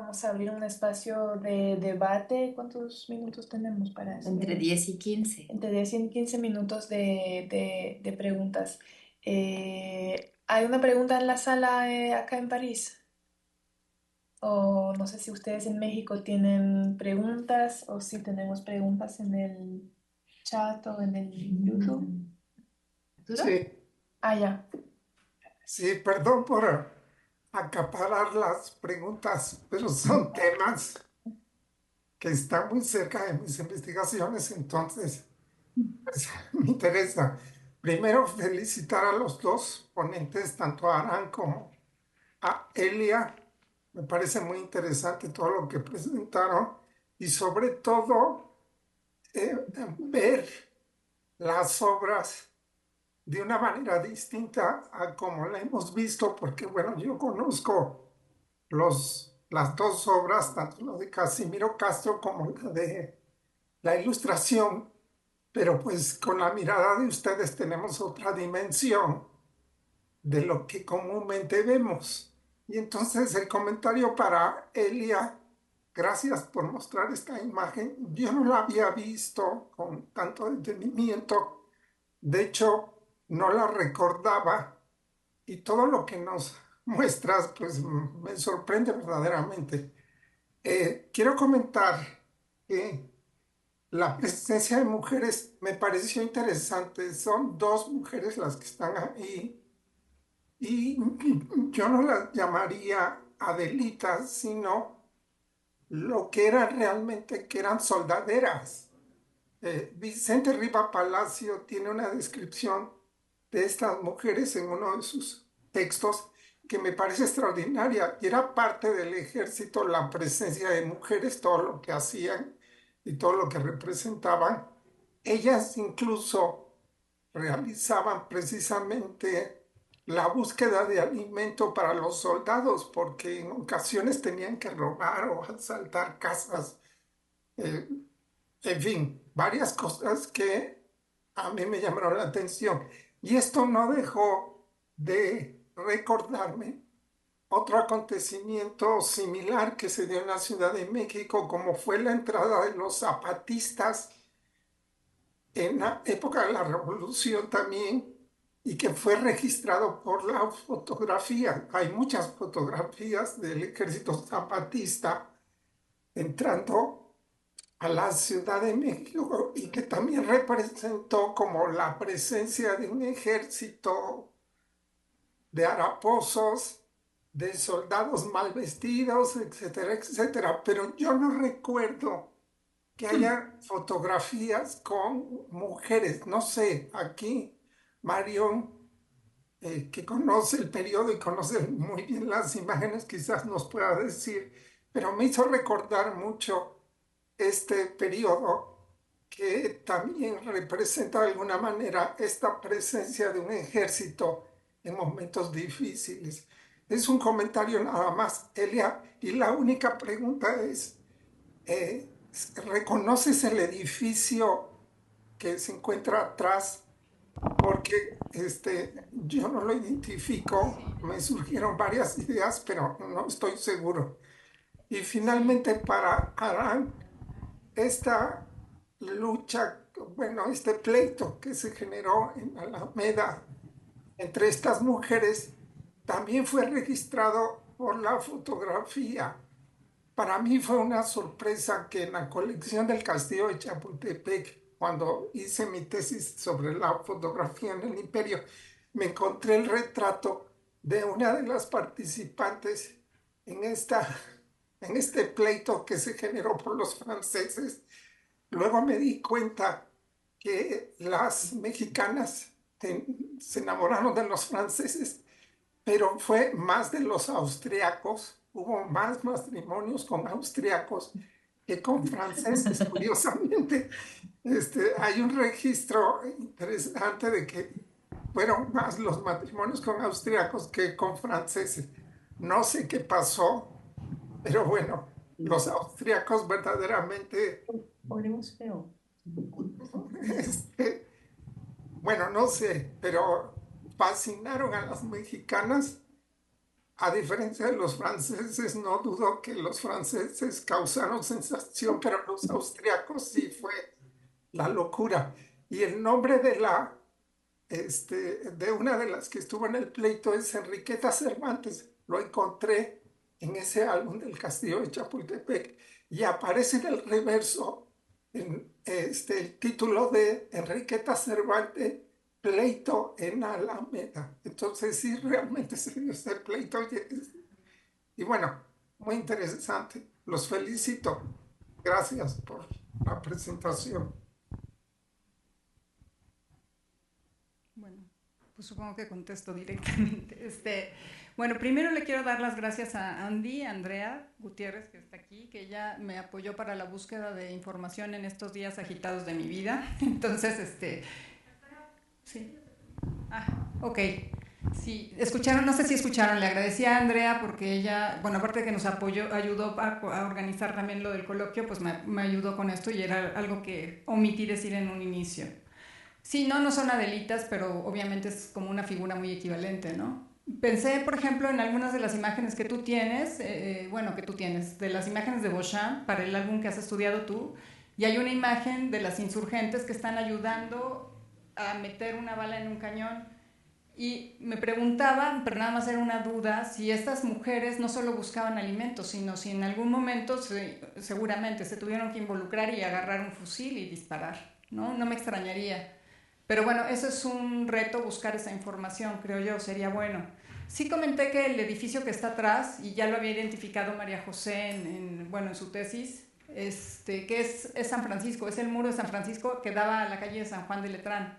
vamos a abrir un espacio de debate. ¿Cuántos minutos tenemos para eso? Entre 10 y 15. Entre 10 y 15 minutos de preguntas. ¿Hay una pregunta en la sala acá en París? O no sé si ustedes en México tienen preguntas o si tenemos preguntas en el chat o en el YouTube. ¿Arturo? Sí, Ah, ya. sí, perdón por acaparar las preguntas, pero son temas que están muy cerca de mis investigaciones, entonces pues, me interesa. Primero, felicitar a los dos ponentes, tanto a Aran como a Elia. Me parece muy interesante todo lo que presentaron y sobre todo ver las obras de una manera distinta a como la hemos visto, porque bueno, yo conozco las dos obras, tanto la de Casimiro Castro como la de La Ilustración, pero pues con la mirada de ustedes tenemos otra dimensión de lo que comúnmente vemos. Y entonces el comentario para Elia, gracias por mostrar esta imagen. Yo no la había visto con tanto detenimiento. De hecho, no la recordaba y todo lo que nos muestras, pues me sorprende verdaderamente. Quiero comentar que la presencia de mujeres me pareció interesante. Son dos mujeres las que están ahí y yo no las llamaría Adelitas, sino lo que eran realmente, que eran soldaderas. Vicente Riva Palacio tiene una descripción de estas mujeres en uno de sus textos que me parece extraordinaria. Y era parte del ejército la presencia de mujeres, todo lo que hacían y todo lo que representaban. Ellas incluso realizaban precisamente la búsqueda de alimento para los soldados, porque en ocasiones tenían que robar o asaltar casas. eh, en fin, varias cosas que a mí me llamaron la atención. Y esto no dejó de recordarme otro acontecimiento similar que se dio en la Ciudad de México, como fue la entrada de los zapatistas en la época de la Revolución también, y que fue registrado por la fotografía. Hay muchas fotografías del ejército zapatista entrando a la Ciudad de México y que también representó como la presencia de un ejército de haraposos, de soldados mal vestidos, etcétera, etcétera. Pero yo no recuerdo que haya fotografías con mujeres. No sé, aquí Marión, que conoce el periodo y conoce muy bien las imágenes, quizás nos pueda decir, pero me hizo recordar mucho este periodo que también representa de alguna manera esta presencia de un ejército en momentos difíciles. Es un comentario nada más, Elia, y la única pregunta es, eh, ¿reconoces el edificio que se encuentra atrás? Porque yo no lo identifico, me surgieron varias ideas, pero no estoy seguro. Y finalmente para Arán, esta lucha, bueno, este pleito que se generó en Alameda entre estas mujeres también fue registrado por la fotografía. Para mí fue una sorpresa que en la colección del Castillo de Chapultepec, cuando hice mi tesis sobre la fotografía en el Imperio, me encontré el retrato de una de las participantes en en este pleito que se generó por los franceses. Luego me di cuenta que las mexicanas se enamoraron de los franceses, pero fue más de los austriacos. Hubo más matrimonios con austriacos que con franceses. Curiosamente, hay un registro interesante de que fueron más los matrimonios con austriacos que con franceses. No sé qué pasó, pero bueno, los austriacos verdaderamente Oremos feo. este, bueno, no sé, pero fascinaron a las mexicanas A diferencia de los franceses, no dudo que los franceses causaron sensación, pero los austriacos sí fue la locura. Y el nombre de de una de las que estuvo en el pleito es Enriqueta Cervantes. Lo encontré en ese álbum del Castillo de Chapultepec y aparece en el reverso el título de Enriqueta Cervantes, pleito en Alameda. Entonces sí, realmente se dio ese pleito y bueno, muy interesante. Los felicito. Gracias por la presentación. Bueno, pues supongo que contesto directamente. Bueno, primero le quiero dar las gracias a Andy, Andrea Gutiérrez, que está aquí, que ella me apoyó para la búsqueda de información en estos días agitados de mi vida. Entonces, sí. Ah, ok. Sí, escucharon, no sé si escucharon, le agradecí a Andrea porque ella, bueno, aparte de que nos apoyó, ayudó a organizar también lo del coloquio, pues me ayudó con esto y era algo que omití decir en un inicio. Sí, no, no son Adelitas, pero obviamente es como una figura muy equivalente, ¿no? Pensé, por ejemplo, en algunas de las imágenes que tú tienes, bueno, que tú tienes, de las imágenes de Beauchamp para el álbum que has estudiado tú, y hay una imagen de las insurgentes que están ayudando a meter una bala en un cañón. Y me preguntaba, pero nada más era una duda, si estas mujeres no solo buscaban alimentos, sino si en algún momento seguramente se tuvieron que involucrar y agarrar un fusil y disparar, ¿no? No me extrañaría. Pero bueno, eso es un reto, buscar esa información, creo yo, sería bueno. Sí comenté que el edificio que está atrás, y ya lo había identificado María José bueno, en su tesis, que es San Francisco, es el muro de San Francisco que daba a la calle de San Juan de Letrán.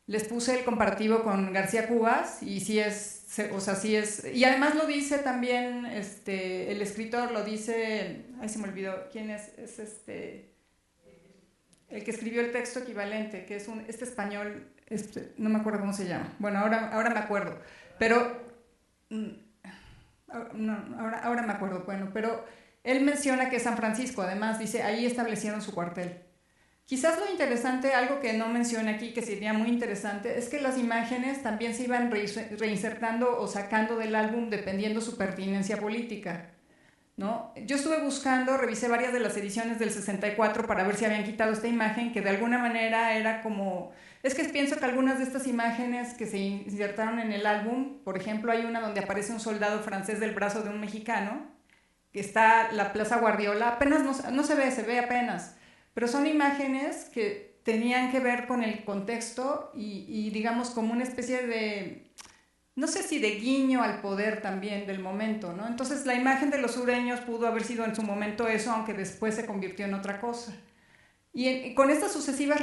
Les puse el comparativo con García Cubas y sí es, o sea, sí es, y además lo dice también, el escritor lo dice, ay se me olvidó, ¿quién es el que escribió el texto equivalente, que es este español, no me acuerdo cómo se llama, bueno, ahora me acuerdo, pero, mm, no, ahora me acuerdo, bueno, pero él menciona que San Francisco, además, dice, ahí establecieron su cuartel. Quizás lo interesante, algo que no mencioné aquí, que sería muy interesante, es que las imágenes también se iban reinsertando o sacando del álbum dependiendo su pertinencia política, ¿no? Yo estuve buscando, revisé varias de las ediciones del 64 para ver si habían quitado esta imagen, que de alguna manera era como... Es que pienso que algunas de estas imágenes que se insertaron en el álbum, por ejemplo, hay una donde aparece un soldado francés del brazo de un mexicano, que está la Plaza Guardiola, apenas no se ve apenas, pero son imágenes que tenían que ver con el contexto y digamos como una especie de, no sé si de guiño al poder también del momento, ¿no? Entonces la imagen de los sureños pudo haber sido en su momento eso, aunque después se convirtió en otra cosa. Y con estas sucesivas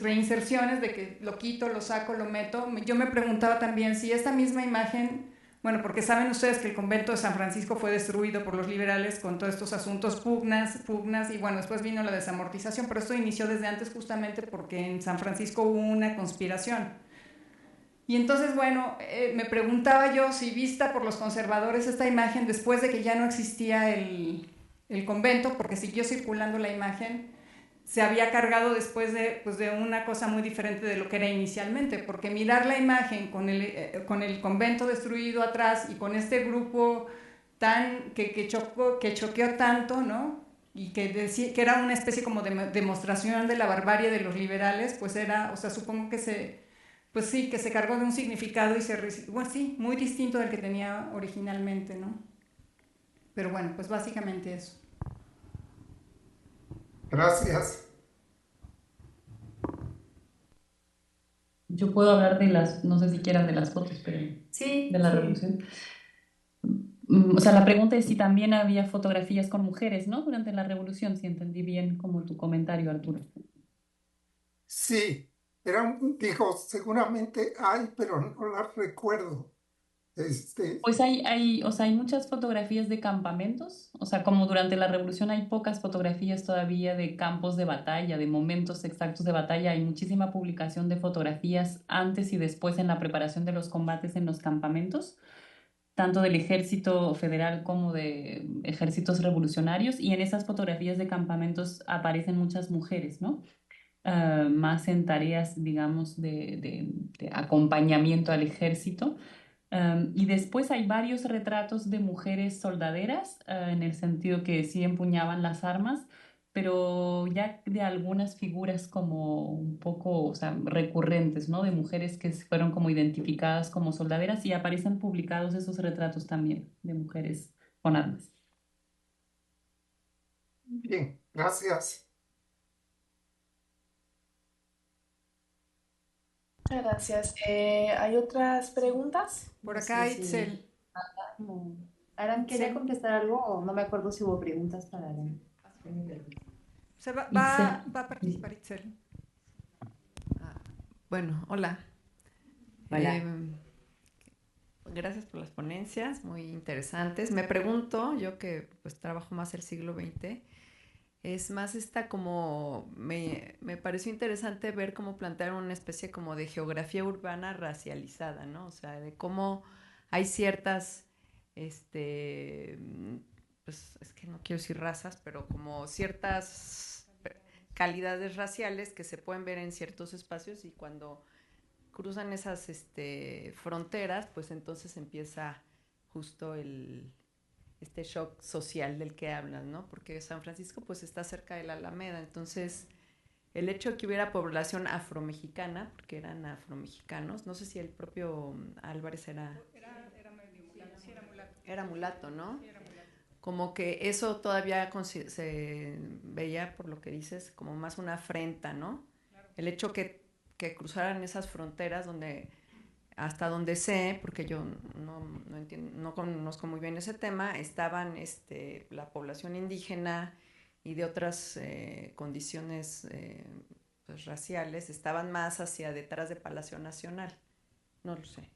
reinserciones de que lo quito, lo saco, lo meto, yo me preguntaba también si esta misma imagen, bueno, porque saben ustedes que el convento de San Francisco fue destruido por los liberales con todos estos asuntos, pugnas, y bueno, después vino la desamortización, pero esto inició desde antes justamente porque en San Francisco hubo una conspiración. Y entonces, bueno, me preguntaba yo si vista por los conservadores esta imagen después de que ya no existía el convento, porque siguió circulando la imagen, se había cargado después pues de una cosa muy diferente de lo que era inicialmente, porque mirar la imagen con el convento destruido atrás y con este grupo que choqueó tanto, ¿no? Y que era una especie como de demostración de la barbarie de los liberales, pues era, o sea, supongo que pues sí, que se cargó de un significado bueno, sí, muy distinto del que tenía originalmente, ¿no? Pero bueno, pues básicamente eso. Gracias. Yo puedo hablar de no sé si quieran de las fotos, pero Sí, de la sí. revolución. O sea, la pregunta es si también había fotografías con mujeres, ¿no? Durante la revolución, si entendí bien como tu comentario, Arturo. Sí, dijo, seguramente hay, pero no las recuerdo. Este, Pues o sea, hay muchas fotografías de campamentos, o sea, como durante la revolución hay pocas fotografías todavía de campos de batalla, de momentos exactos de batalla, hay muchísima publicación de fotografías antes y después en la preparación de los combates en los campamentos, tanto del ejército federal como de ejércitos revolucionarios, y en esas fotografías de campamentos aparecen muchas mujeres, ¿no? Más en tareas, digamos, de acompañamiento al ejército. Y después hay varios retratos de mujeres soldaderas, en el sentido que sí empuñaban las armas, pero ya de algunas figuras como un poco, o sea, recurrentes, ¿no? De mujeres que fueron como identificadas como soldaderas y aparecen publicados esos retratos también de mujeres con armas. Bien, gracias. Gracias. ¿Hay otras preguntas? Por No acá sé si Itzel. no. Aram quería Itzel. contestar algo o no me acuerdo si hubo preguntas para Aram. Se va, Itzel. va a participar Itzel. Ah, bueno, hola. Hola. Gracias por las ponencias, muy interesantes. Me pregunto, yo que pues trabajo más el siglo XX, es más esta como, me pareció interesante ver cómo plantear una especie como de geografía urbana racializada, ¿no? O sea, de cómo hay ciertas, pues es que no quiero decir razas, pero como ciertas calidades raciales que se pueden ver en ciertos espacios y cuando cruzan esas fronteras, pues entonces empieza justo este shock social del que hablan, ¿no? Porque San Francisco pues está cerca de la Alameda, entonces el hecho de que hubiera población afromexicana, porque eran afromexicanos, no sé si el propio Álvarez Era medio mulato, sí, era mulato. era mulato, ¿no? Sí, era mulato. Como que eso todavía se veía, por lo que dices, como más una afrenta, ¿no? Claro. El hecho que cruzaran esas fronteras donde, hasta donde sé, porque yo no entiendo, no conozco muy bien ese tema, estaban la población indígena y de otras condiciones pues, raciales, estaban más hacia detrás de Palacio Nacional. No lo sé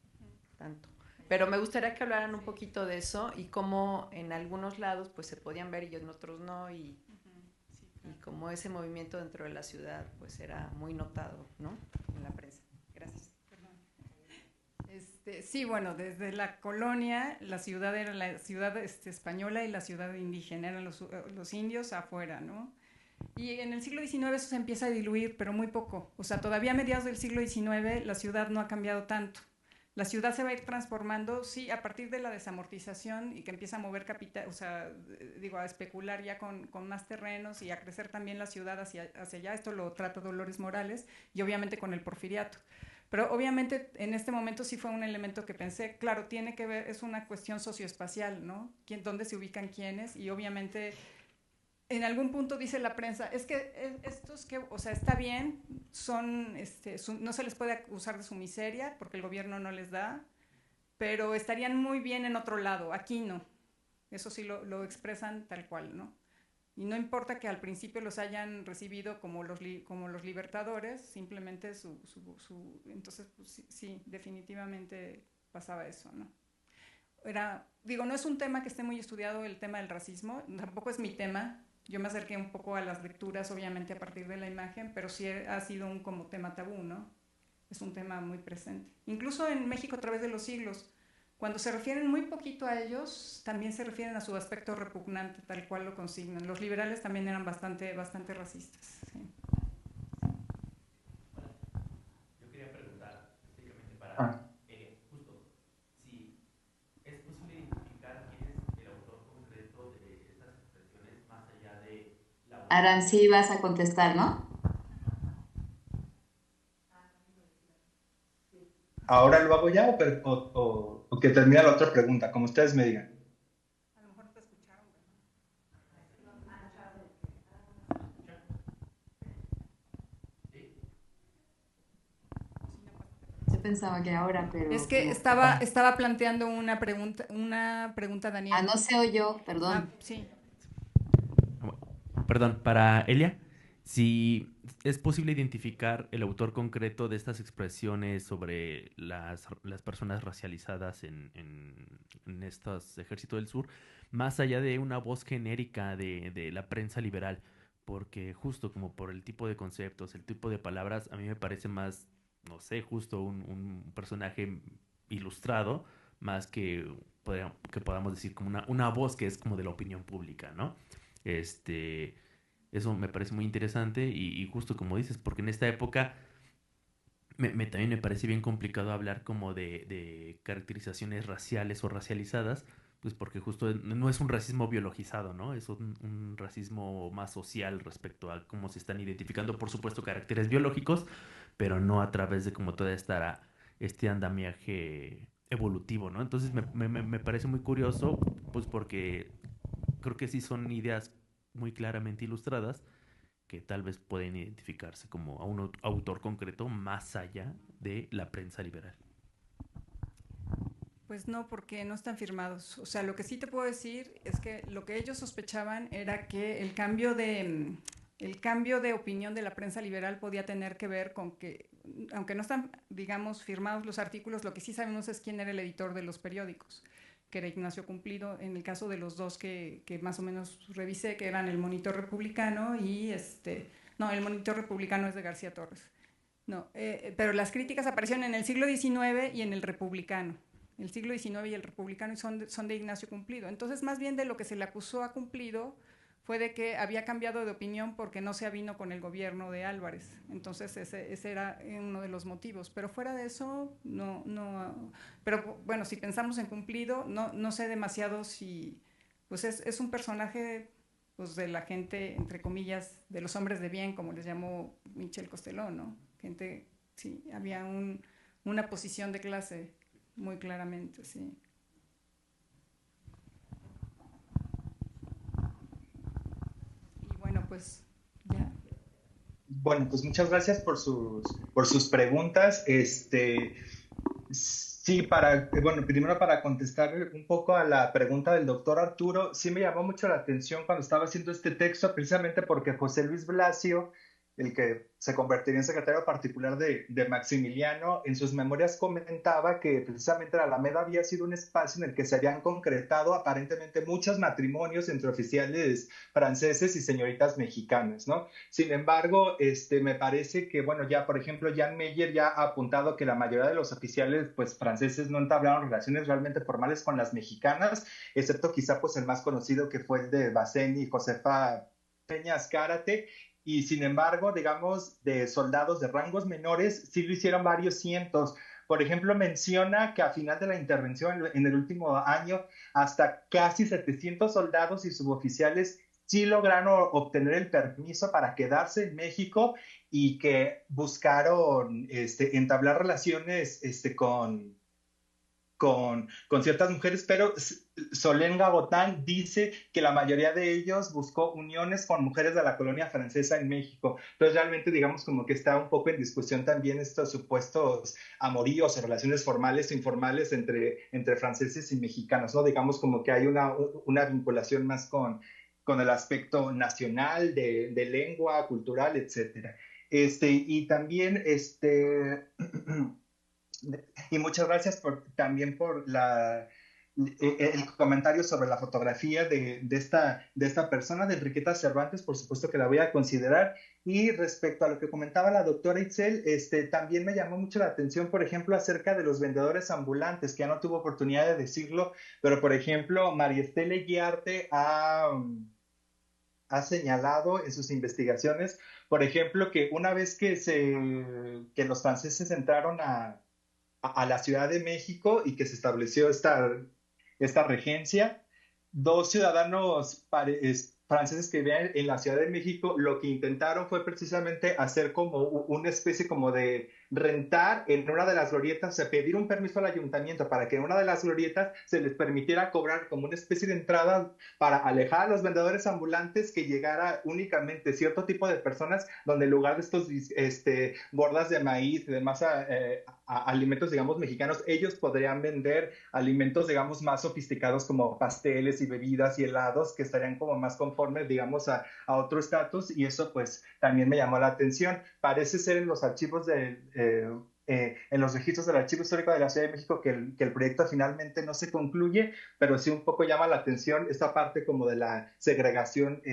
tanto. Pero me gustaría que hablaran un poquito de eso y cómo en algunos lados pues se podían ver y en otros no y cómo ese movimiento dentro de la ciudad pues era muy notado, ¿no? En la prensa. Gracias. Sí, bueno, desde la colonia, la ciudad era la ciudad española y la ciudad indígena, eran los indios afuera, ¿no? Y en el siglo XIX eso se empieza a diluir, pero muy poco. O sea, todavía a mediados del siglo XIX la ciudad no ha cambiado tanto. La ciudad se va a ir transformando, sí, a partir de la desamortización y que empieza a mover capital, o sea, digo, a especular ya con más terrenos y a crecer también la ciudad hacia allá. Esto lo trata Dolores Morales y obviamente con el porfiriato. Pero obviamente en este momento sí fue un elemento que pensé, claro, tiene que ver, es una cuestión socioespacial, ¿no? ¿Dónde se ubican quiénes? Y obviamente en algún punto dice la prensa, es que estos que, o sea, está bien, no se les puede acusar de su miseria porque el gobierno no les da, pero estarían muy bien en otro lado, aquí no. Eso sí lo expresan tal cual, ¿no? Y no importa que al principio los hayan recibido como los libertadores, simplemente entonces pues, sí, sí, definitivamente pasaba eso, ¿no? Digo, no es un tema que esté muy estudiado el tema del racismo, tampoco es mi tema. Yo me acerqué un poco a las lecturas, obviamente, a partir de la imagen, pero sí ha sido un como tema tabú, ¿no? Es un tema muy presente. Incluso en México a través de los siglos, cuando se refieren muy poquito a ellos, también se refieren a su aspecto repugnante, tal cual lo consignan. Los liberales también eran bastante racistas. Sí. Yo quería preguntar específicamente para Ah, justo si es posible identificar quién es el autor concreto de estas expresiones más allá de la voz Aram, genérica. sí vas a contestar, ¿no? ¿Ahora lo hago ya o que termine la otra pregunta? Como ustedes me digan. A lo mejor no te escucharon, ¿verdad? Yo pensaba que ahora, Es pero que como... estaba planteando una pregunta Ah, Daniel. no se oyó, Ah, perdón. sí. Perdón, para Elia, si es posible identificar el autor concreto de estas expresiones sobre las personas racializadas en estos ejércitos del sur, más allá de una voz genérica de la prensa liberal, porque justo como por el tipo de conceptos, el tipo de palabras, a mí me parece más, no sé, justo un personaje ilustrado, más que podamos decir como una voz que es como de la opinión pública, ¿no? Eso me parece muy interesante y justo como dices, porque en esta época También me parece bien complicado hablar como de caracterizaciones raciales o racializadas, pues porque justo no es un racismo biologizado, ¿no? Es un racismo más social respecto a cómo se están identificando, por supuesto, caracteres biológicos, pero no a través de como toda este andamiaje evolutivo, ¿no? Entonces me parece muy curioso, pues porque creo que sí son ideas muy claramente ilustradas que tal vez pueden identificarse como a un autor concreto más allá de la prensa liberal. Pues no, porque no están firmados. O sea, lo que sí te puedo decir es que lo que ellos sospechaban era que el cambio de opinión de la prensa liberal podía tener que ver con que, aunque no están, digamos, firmados los artículos, lo que sí sabemos es quién era el editor de los periódicos, que era Ignacio Cumplido, en el caso de los dos que más o menos revisé, que eran el Monitor Republicano y no, el Monitor Republicano es de García Torres. No, pero las críticas aparecieron en el siglo XIX y en el Republicano. El siglo XIX y el Republicano son de Ignacio Cumplido. Entonces, más bien de lo que se le acusó a Cumplido fue de que había cambiado de opinión porque no se avino con el gobierno de Álvarez. Entonces, ese era uno de los motivos. Pero fuera de eso, no. Pero bueno, si pensamos en Cumplido, no sé demasiado si. Pues es un personaje, pues, de la gente, entre comillas, de los hombres de bien, como les llamó Michel Costeló, ¿no? Gente, sí, había una posición de clase muy claramente, sí. Y bueno, pues ya. Bueno, pues muchas gracias por sus preguntas. Sí, bueno, primero para contestar un poco a la pregunta del doctor Arturo, sí me llamó mucho la atención cuando estaba haciendo este texto, precisamente porque José Luis Blasio, el que se convertiría en secretario particular de Maximiliano, en sus memorias comentaba que precisamente la Alameda había sido un espacio en el que se habían concretado aparentemente muchos matrimonios entre oficiales franceses y señoritas mexicanas, ¿no? Sin embargo, me parece que, bueno, ya por ejemplo, Jan Meyer ya ha apuntado que la mayoría de los oficiales, pues, franceses no entablaron relaciones realmente formales con las mexicanas, excepto quizá, pues, el más conocido que fue el de Bacén y Josefa Peña Azcárate, y sin embargo, digamos, de soldados de rangos menores, sí lo hicieron varios cientos. Por ejemplo, menciona que a final de la intervención, en el último año, hasta casi 700 soldados y suboficiales sí lograron obtener el permiso para quedarse en México y que buscaron entablar relaciones con ciertas mujeres, pero Solén Gabotán dice que la mayoría de ellos buscó uniones con mujeres de la colonia francesa en México. Entonces realmente digamos como que está un poco en discusión también estos supuestos amoríos o relaciones formales e informales entre franceses y mexicanos, ¿no? Digamos como que hay una vinculación más con el aspecto nacional, de lengua, cultural, etcétera. Y también y muchas gracias también por el comentario sobre la fotografía de esta persona, de Enriqueta Cervantes, por supuesto que la voy a considerar. Y respecto a lo que comentaba la doctora Itzel, también me llamó mucho la atención, por ejemplo, acerca de los vendedores ambulantes, que ya no tuvo oportunidad de decirlo, pero por ejemplo, María Estela Guiarte ha señalado en sus investigaciones, por ejemplo, que una vez que los franceses entraron a la Ciudad de México y que se estableció esta regencia, dos ciudadanos franceses que vivían en la Ciudad de México, lo que intentaron fue precisamente hacer como una especie como de rentar en una de las glorietas, o sea, pedir un permiso al ayuntamiento para que en una de las glorietas se les permitiera cobrar como una especie de entrada para alejar a los vendedores ambulantes, que llegara únicamente cierto tipo de personas, donde en lugar de estos bordas de maíz y demás alimentos, digamos, mexicanos, ellos podrían vender alimentos, digamos, más sofisticados como pasteles y bebidas y helados, que estarían como más conformes, digamos, a otro estatus, y eso pues también me llamó la atención. Parece ser en los archivos en los registros del Archivo Histórico de la Ciudad de México que el proyecto finalmente no se concluye, pero sí un poco llama la atención esta parte como de la segregación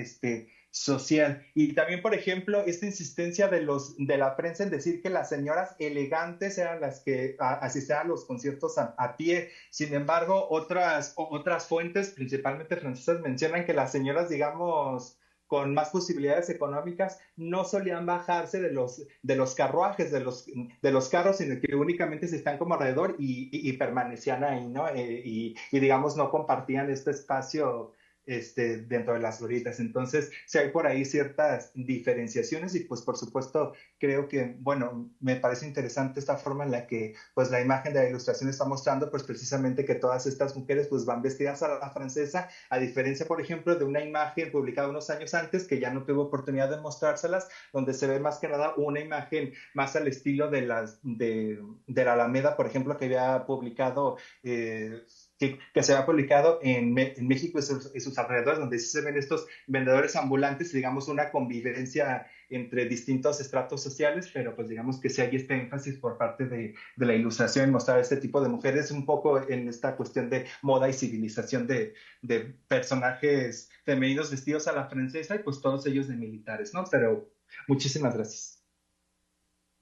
social. Y también, por ejemplo, esta insistencia de la prensa en decir que las señoras elegantes eran las que asistían a los conciertos a pie. Sin embargo, otras fuentes, principalmente francesas, mencionan que las señoras, digamos, con más posibilidades económicas no solían bajarse de los carruajes, de los carros, sino que únicamente se están como alrededor y permanecían ahí, ¿no? Y digamos no compartían este espacio dentro de las glorietas. Entonces, sí hay por ahí ciertas diferenciaciones y pues por supuesto creo que, bueno, me parece interesante esta forma en la que pues la imagen de la ilustración está mostrando pues precisamente que todas estas mujeres pues van vestidas a la francesa, a diferencia por ejemplo de una imagen publicada unos años antes que ya no tuve oportunidad de mostrárselas, donde se ve más que nada una imagen más al estilo de la Alameda, por ejemplo, que había publicado que se ha publicado en México y sus alrededores, donde sí se ven estos vendedores ambulantes, digamos, una convivencia entre distintos estratos sociales, pero pues digamos que sí hay este énfasis por parte de la ilustración en mostrar este tipo de mujeres un poco en esta cuestión de moda y civilización de personajes femeninos vestidos a la francesa y pues todos ellos de militares, ¿no? Pero muchísimas gracias.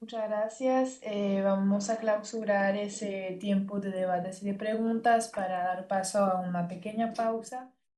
Muchas gracias. Vamos a clausurar ese tiempo de debates y de preguntas para dar paso a una pequeña pausa.